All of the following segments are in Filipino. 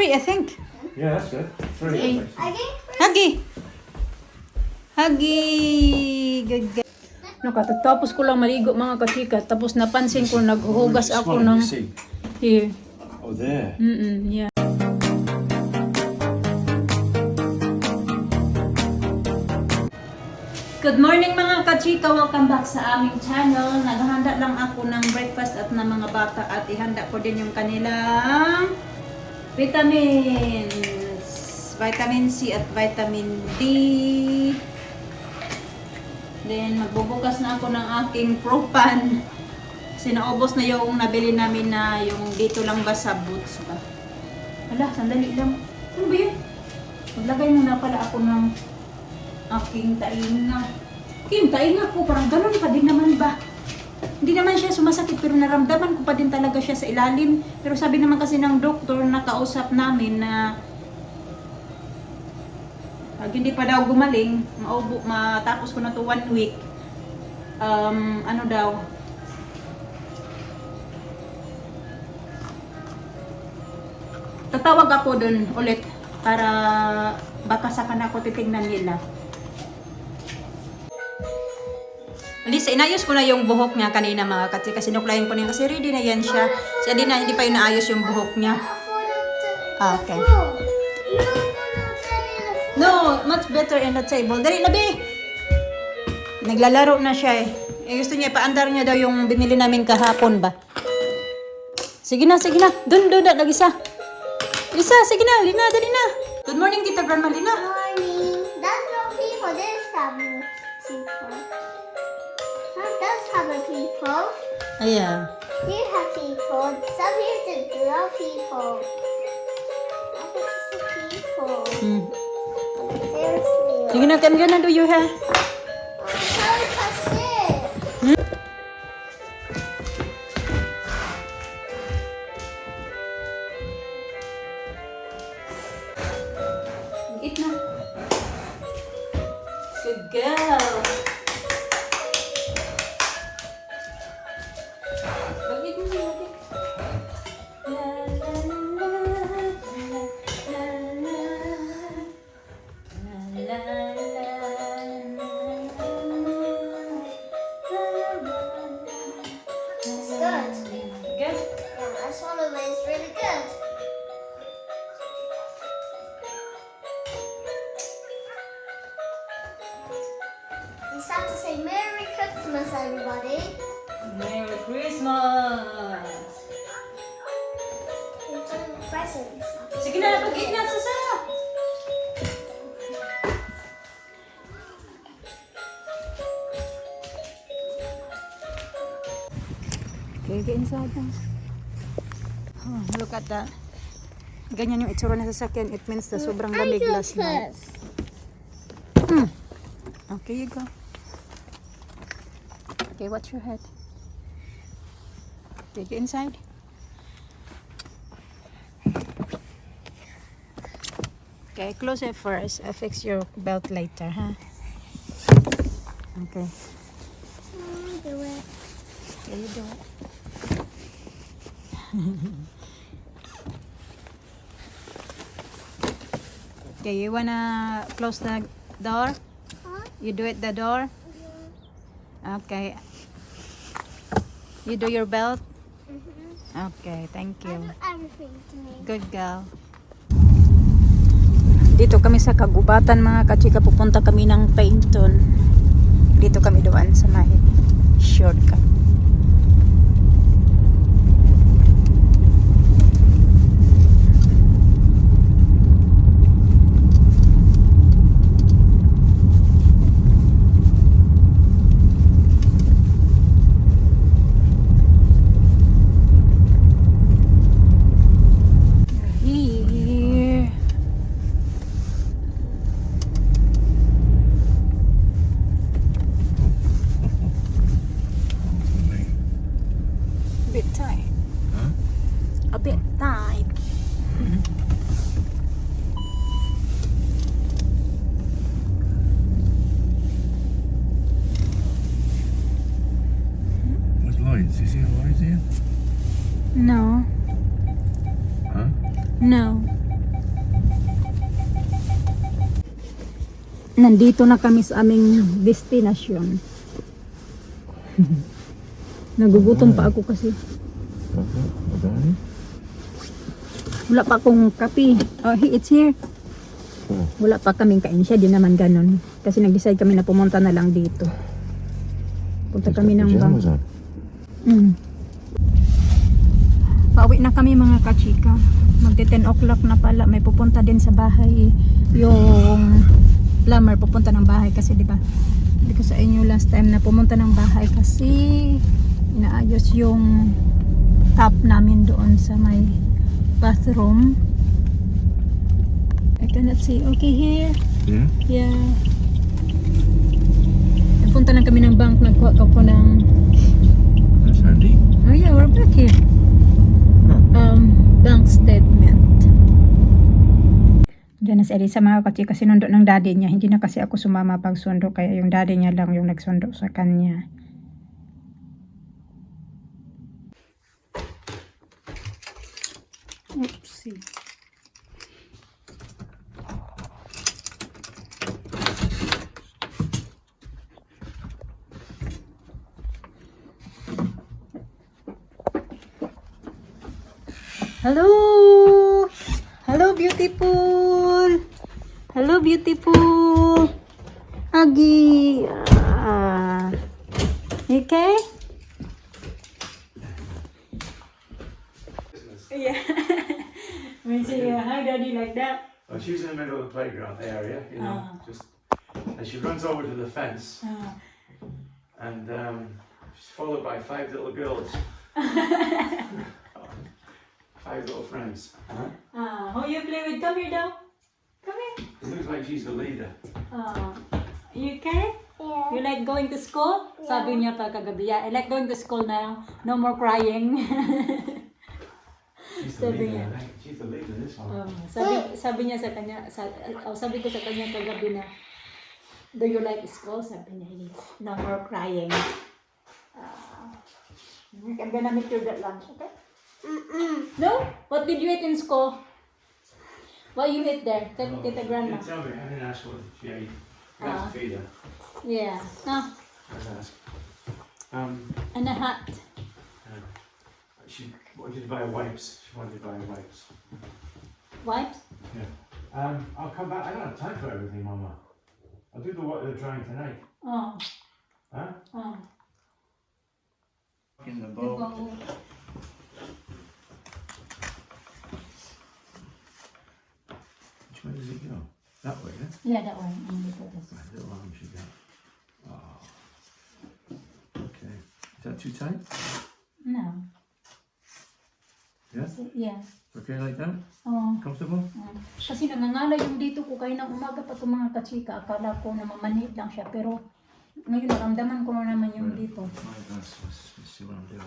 3, I think. Yeah, that's good. 3. Hey. Nice. I think Huggy! Huggy! Good girl. No, katatapos ko lang maligo mga kachika. Tapos napansin ko naghuhugas Which ako one ng... you see? Here. Oh, there. Yeah. Good morning mga kachika! Welcome back sa aming channel. Naghahanda lang ako ng breakfast at ng mga bata at ihanda ko din yung kanilang vitamins. Vitamin C at vitamin D. Then magbubukas na ako ng aking Propan. Kasi naubos na yung nabili namin na yung dito lang ba sa Boots ba. Hala, sandali lang. Ano ba yun? Maglagay muna pala ako ng aking tainga. Yung tainga ko, parang ganun pa din naman ba? Hindi naman siya sumasakit pero naramdaman ko pa din talaga siya sa ilalim. Pero sabi naman kasi ng doktor na kausap namin na pag hindi pa daw gumaling, matapos ko na to 1 week, ano daw, tatawag ako dun ulit para baka saka na ako titignan nila. Lisa, inayos ko na yung buhok niya kanina mga kati kasi sinuklayin ko niya kasi ready na yan siya. Siya din na hindi pa yung naayos yung buhok niya. Ah, okay. No, much better in the table. Dali, labi! Naglalaro na siya eh. Gusto niya, paandar niya daw yung binili namin kahapon ba? Sige na, sige na. Dun, nag-isa. Lisa, sige na, Lina, dali na. Good morning, Tita Grandma Lina. morning. That's no people. This have people. That does have a people. Ayan. Here have people. Some here to draw people. This is the people. There's Leo. Sige na, can gonna do your hair. Sorry, kasi. Eat na. Good girl. Mag-eat mo siya. La la la la la la la It's good. Good. Yeah, I swallowed it. It's really good. It's time to say Merry Christmas, everybody. Merry Christmas. We're doing presents. Sige na, pag-eat na, Susa. Okay, get inside now. Oh, look at that. Ganyan yung itsura na sasakyan. It means na sobrang lamig last night. Okay, you go. Okay, watch your head. Okay, get inside. Okay, close it first. I'll fix your belt later, huh? Okay. Do it. Yeah, you do it. Okay, you wanna close the door? Huh? You do it the door? Okay. You do your belt? Okay, thank you. Everything to me. Good girl. Dito kami sa kagubatan mga kachika. Pupunta kami ng Painton. Dito kami doon sa may shortcut. Here. Bit tight. Huh? A bit tight. Where's lights? You see the lights here? No. Huh? No. Nandito na kami sa aming destinasyon. Nagugutom pa ako kasi. Wala pa akong kape. Oh, it's here. Wala pa kaming kain siya. Di naman ganun. Kasi nag-decide kami na pumunta na lang dito. Punta kami ng bang. Pauwi na kami mga kachika. Magte 10 o'clock na pala. May pupunta din sa bahay. Yung plumber pupunta ng bahay kasi di ba? Hindi ko sa inyo last time na pumunta ng bahay kasi inaayos yung tap namin doon sa may bathroom. I cannot see. Okay here. Yeah? Yeah. Nagpunta lang kami ng bank. Nagkuha ka po ng... That's handy. Oh yeah, we're back here. Bank statement. Diyan na si Elisa mga kachika. Sinundo ng daddy niya. Hindi na kasi ako sumama pag sundo. Kaya yung daddy niya lang yung nagsundo sa kanya. Oopsie. Hello! Hello, beautiful! Hello, beautiful! Agi! Okay? Yeah. We say, hi, daddy, like that. Well, she's in the middle of the playground area, you know, and she runs over to the fence, and she's followed by 5 little girls. 5 little friends. Who you play with? Come here, though. Come here. It looks like she's the leader. You okay? Yeah. You like going to school? Sabi niya pa kagabi, yeah, I like going to school now. No more crying. She's the Sabi leader. niya. I think. She's the leader this one. Sabi niya sa kanya, sabi ko sa kanya kagabi na, do you like school? Sabi niya, yes. No more crying. I'm gonna make you that lunch, okay? No? What did you eat in school? What you eat there? Tell Tita Grandma. Tell me, I didn't ask what she ate. You have to feed her. Yeah. No. Let's ask. And a hat. She wanted to buy wipes. She wanted to buy wipes. Wipes? Yeah. I'll come back. I don't have time for everything, Mama. I'll do the drying tonight. Oh. Huh? Oh. In the bowl. Which way does it go? That way, yeah? Yeah, that one. I'm gonna put this. Right, little arm she got. Oh. Okay. Is that too tight? No. Yeah? Yeah. Okay like that? Oh. Comfortable? Kasi nangangalay yung dito ko kayo ng umaga pa itong mga kachika. Akala ko na mamanhit lang siya. Pero ngayon naramdaman ko na naman yung dito. My gosh, let's see what I'm doing.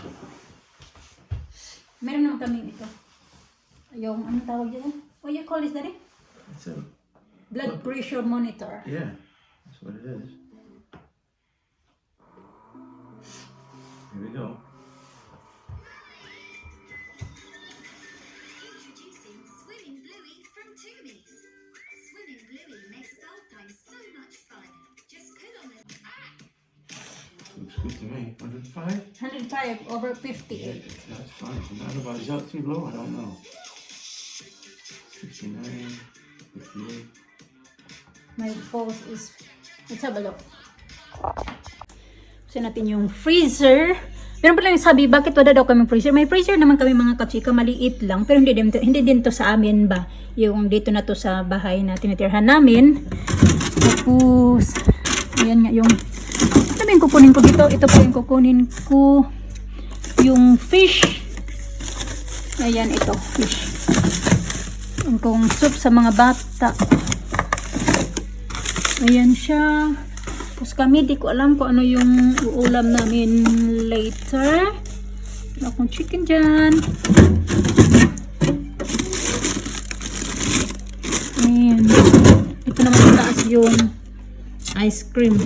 Meron naman kami ito. Yung anong tawag dyan? What you call this, Daddy? It's a, Blood pressure monitor. yeah, that's what it is. Here we go. Introducing Swimming Bluey from Toomies. Swimming Bluey makes bath time so much fun. Just put on the... Looks good to me. 105? 105 over 58. That's fine. Is that too low? I don't know. 69, 58. My pulse is... Let's have a look. Kasi natin yung freezer. Meron pala yung sabi, bakit wala daw kami freezer? May freezer naman kami mga kachika, maliit lang. Pero hindi din to sa amin ba? Yung dito na to sa bahay na tinitirhan namin. Tapos, ayan nga yung... Ano ba yung kukunin ko dito? Ito pa yung kukunin ko. Yung fish. Ayan, ito. Fish. Yung kung soup sa mga bata. Ayan siya. Tapos kami, di ko alam kung ano yung uulam namin later. Wala akong chicken dyan. Ayan. Ito naman sa taas yung ice cream.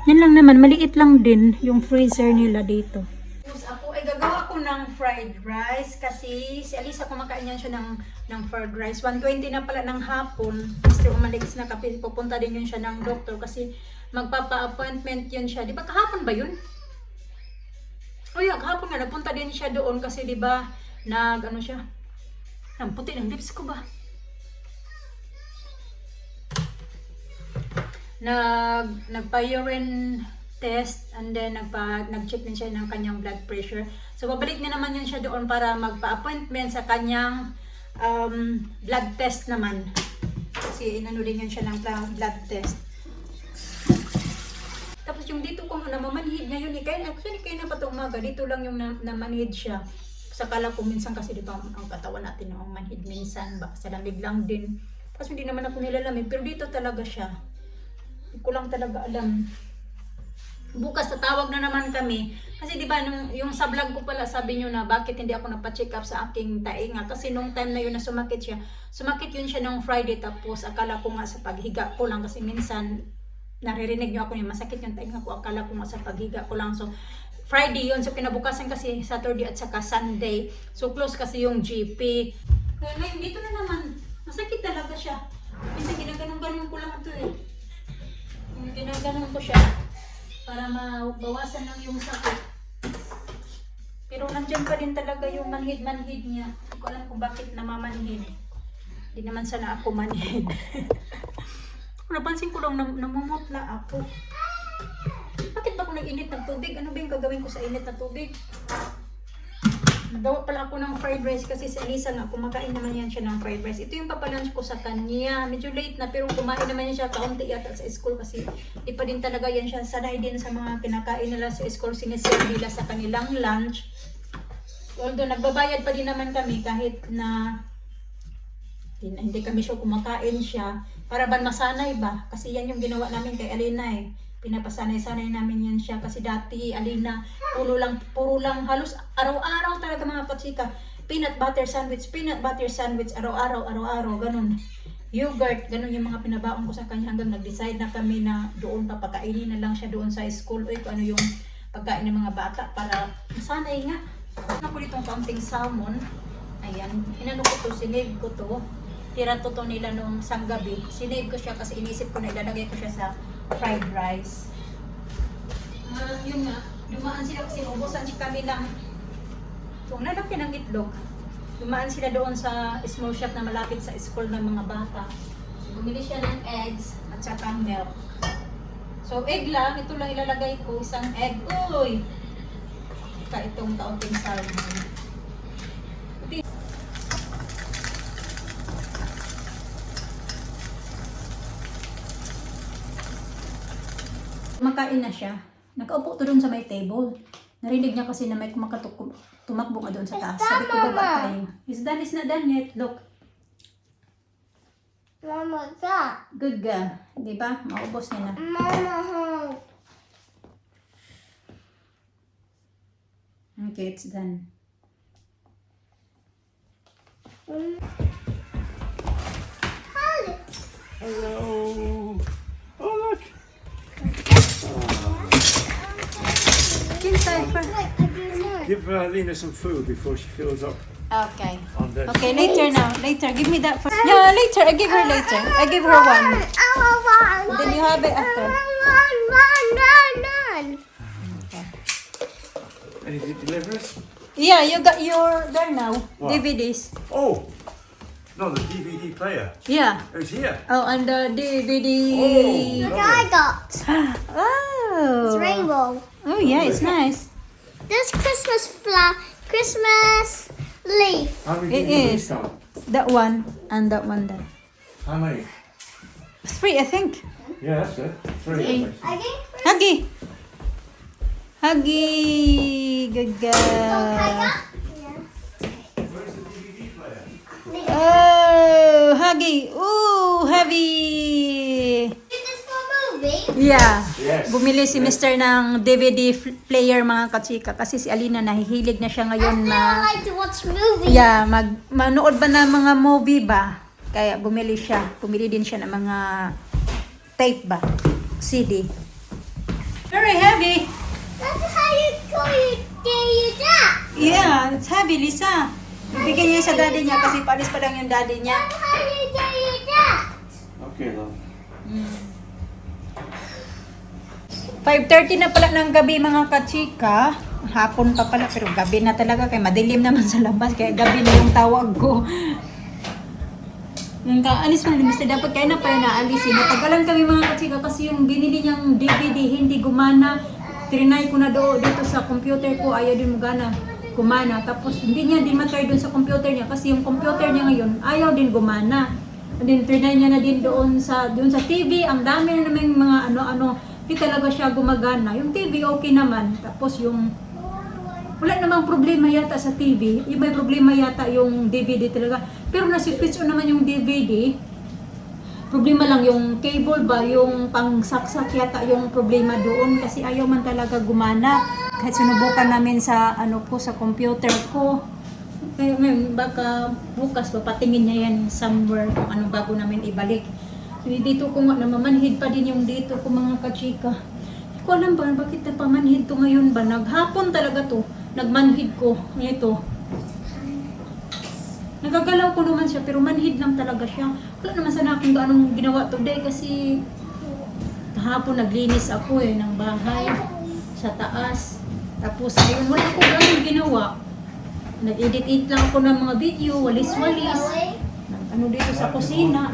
Yan lang naman, maliit lang din yung freezer nila dito. Tapos ako ay gagawa ko ako ng fried rice kasi si Alisa kumakain yan siya ng fried rice. 1:20 na pala ng hapon. Mr. umalis na kapit. Pupunta din yun siya ng doktor kasi magpapa-appointment yun siya. Di ba kahapon ba yun? O yeah, kahapon nga. Nagpunta din siya doon kasi di ba ano siya. Ang puti ng lips ko ba? Nagpa-urine test and then nag-check din siya ng kanyang blood pressure. So babalik na naman yun siya doon para magpa-appointment sa kanyang blood test naman. Kasi inano din yun siya ng blood test. Tapos yung dito kong namamanhid ngayon kaya na pa ito umaga, dito lang yung namanhid siya. Sa kala ko minsan kasi di ba ang katawan natin namamanhid minsan, baka sa lamig lang din. Tapos hindi naman ako nilalamig, pero dito talaga siya. Hindi ko lang talaga alam. Bukas tatawag na naman kami. Kasi di ba yung sa vlog ko pala sabi niyo na bakit hindi ako napa-check up sa aking tainga. Kasi nung time na yun na sumakit siya. Sumakit yun siya nung Friday tapos akala ko nga sa paghiga ko lang. Kasi minsan naririnig niyo ako yung masakit yung tainga ko. Akala ko nga sa paghiga ko lang. So Friday yun. So kinabukasan kasi Saturday at saka Sunday. So close kasi yung GP. Kaya ngayon dito na naman. Masakit talaga siya. Minsan ginaganon-ganon ko lang ito eh. Ginaganon ko siya. Para mabawasan lang yung sakit. Pero nandiyan pa din talaga yung manhid-manhid niya. Hindi ko alam kung bakit namamanhid. Hindi naman sana ako manhid. Napansin ko lang namumutla ako. Bakit ba ako nag-init ng tubig? Ano ba yung gagawin ko sa init na tubig? Nagawa pala ako ng fried rice kasi si Alisa nga, kumakain naman yan siya ng fried rice. Ito yung papalunch ko sa kanya. Medyo late na pero kumain naman yan siya kaunti yata sa school kasi di pa din talaga yan siya sanay din sa mga kinakain nila sa school. Siniserve nila sa kanilang lunch. Although nagbabayad pa din naman kami kahit na hindi kami sure kumakain siya. Para ba masanay ba? Kasi yan yung ginawa namin kay Alina eh. Pinapasanay-sanay namin yan siya kasi dati Alina puro lang halos araw-araw talaga mga katsika, peanut butter sandwich araw-araw ganun, yogurt ganun yung mga pinabaon ko sa kanya hanggang nag-decide na kami na doon papakainin na lang siya doon sa school o kung ano yung pagkain ng mga bata para masanay nga. Ano ko ditong kaunting salmon, ayan, inano ko to, sinave ko to, tira to nila nung isang gabi, sinave ko siya kasi inisip ko na ilalagay ko siya sa fried rice. Yun nga, dumaan sila kasi ubusan kami ng kung lalaki ng itlog. Dumaan sila doon sa small shop na malapit sa school ng mga bata. Bumili siya ng eggs at saka milk. So egg lang, ito lang ilalagay ko, isang egg. Uy! Itong kaunting salmon. Makain na siya. Nakaupo to doon sa may table. Narinig niya kasi na may tumakbo nga doon sa taas. Sabi ko, baba tayo. Is not done yet. Look. Mama, that. Good girl. Diba? Maubos niya na. Mama, Okay, it's done. Hello. Oh look. Inside first. Give Lena some food before she fills up Okay. on this. Okay, later now. Later. Give me that first. Yeah, later. I give her later. I give her one. Then you have it after. Run. Okay. Anything deliverance? Yeah, you got your there now. What? DVDs. Oh. No, the DVD player. Yeah. It's here. Oh, and the DVD. Oh. Look, I got. Oh. It's rainbow. Oh yeah, it's nice. This Christmas leaf. How many It DVDs is. come? That one and that one there. How many? 3, I think. Yeah, that's it. 3. Three. I think Huggy. Huggy. Good girl. Where's the DVD player? Oh, Huggy. Ooh, heavy. Is this for movie? Yeah. Yes. Bumili si Mr. ng DVD player mga katsika kasi si Alina nahihilig na siya ngayon I na like to watch movie. yeah, manood ba ng mga movie ba? Kaya bumili siya. Bumili din siya ng mga tape ba? CD. Very heavy. That's how you do that. Yeah. sinabi, Lisa. Bibigyan niya sa daddy niya kasi paalis pa lang yung daddy niya. How do you do that? Okay, love. 5:30 na pala ng gabi mga kachika. Hapon pa pala pero gabi na talaga kaya madilim naman sa labas kaya gabi na yung tawag ko. Yung kaalis mo na Mr. dapat kaya na pa yun naalisin. Natagalan kami mga kachika kasi yung binili niyang DVD hindi gumana. Trinay ko na dito sa computer ko, ayaw din gumana. Tapos hindi niya din matry doon sa computer niya kasi yung computer niya ngayon ayaw din gumana. And then trinay niya na din doon sa TV, ang dami na namang mga ano-ano. Hindi talaga siya gumagana. Yung TV okay naman. Tapos yung wala namang problema yata sa TV. Yung may problema yata yung DVD talaga. Pero nasi-switch on naman yung DVD. Problema lang yung cable ba, yung pangsaksak yata yung problema doon kasi ayaw man talaga gumana. Kahit sinubukan namin sa sa computer ko. Ngayon, baka bukas papatingin niya yan somewhere kung ano bago namin ibalik. Dito ko nga namamanhid pa din yung dito ko mga kachika. Hindi ko alam ba bakit napamanhid to ngayon ba? Naghapon talaga to. Nagmanhid ko. Ito. Nagagalaw ko naman siya pero manhid lang talaga siya. Wala naman sana kung anong ginawa today kasi kahapon naglinis ako ng bahay sa taas. Tapos ngayon wala ko anong ginawa. Nag-edit lang ako ng mga video, walis-walis. Dito sa kusina.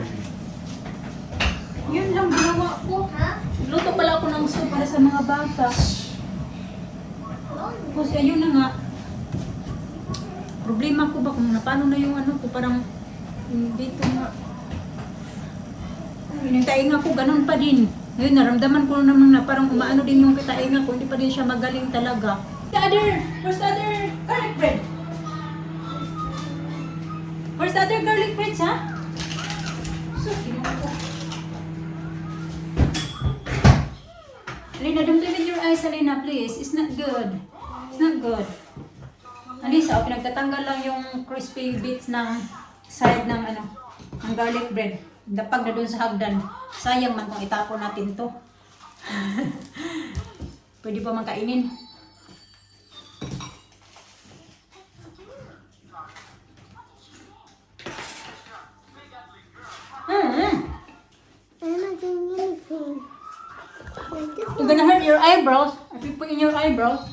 Yun lang ginawa ko. Luto pala ako ng soup para sa mga bata. Kasi ayun na nga. Problema ko ba kung paano na yung ko parang dito nga. Yung tainga ko ganun pa din. Ngayon naramdaman ko naman na parang umaano din yung tainga ko. Hindi pa din siya magaling talaga. Where's the other garlic bread? Where's the other garlic bread, ha? So, kinuha ko. Alina, don't leave with your eyes, Alina, please. It's not good. It's not good. Alisa, pinagtatanggal lang yung crispy bits ng side ng ng garlic bread. Dapag na dun sa hagdan. Sayang man kung itapon natin to. Pwede pa man kainin. I'm not doing anything. You're gonna hurt your eyebrows. If you put in your eyebrows.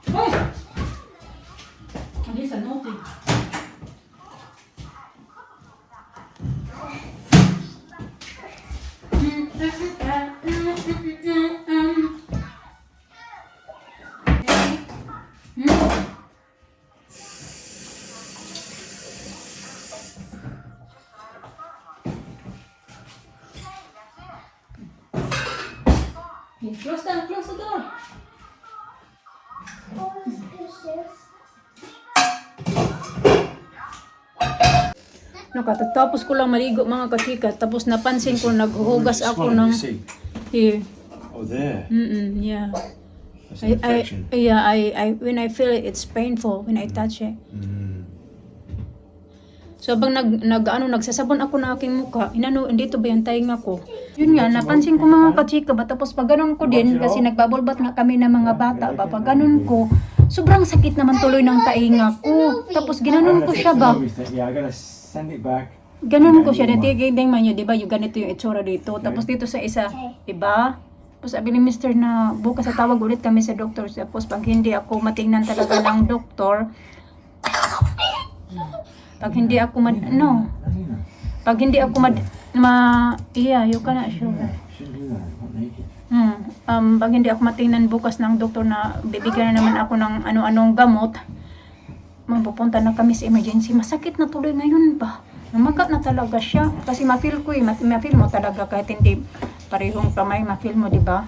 Hey! Alisa, naughty. Close the door. Oh, it's precious. Katatapos ko lang maligo mga kachika. Tapos napansin ko naghuhugas ako ng here. Oh, there. Yeah. That's an infection. When I feel it, it's painful when I touch it. So habang nagsasabon ako ng aking mukha, dito ba yung tainga ko? Yun nga, napansin ko mga kachika ba, tapos pag ganun ko din, kasi nagbabulbat nga kami ng mga bata ba, pag ganun ko, sobrang sakit naman tuloy ng tainga ko. Tapos ginanon ko siya ba? Yeah, I gotta send it back. Ganun ko siya, natigiging man yun, di ba? Yung ganito yung itsura dito. Tapos dito sa isa, di ba? Tapos sabi ni Mr. na bukas sa tawag ulit kami sa doktor. Tapos pag hindi ako matingnan talaga ng doktor, pag hindi ako pag hindi ako you cannot show that. Pag hindi ako matingnan bukas ng doktor na bibigyan na naman ako ng ano-anong gamot, mapupunta na kami sa emergency. Masakit na tuloy ngayon ba? Namagat na talaga siya. Kasi ma-feel ko ma-feel mo talaga kahit hindi parehong kamay, ma-feel mo, di ba?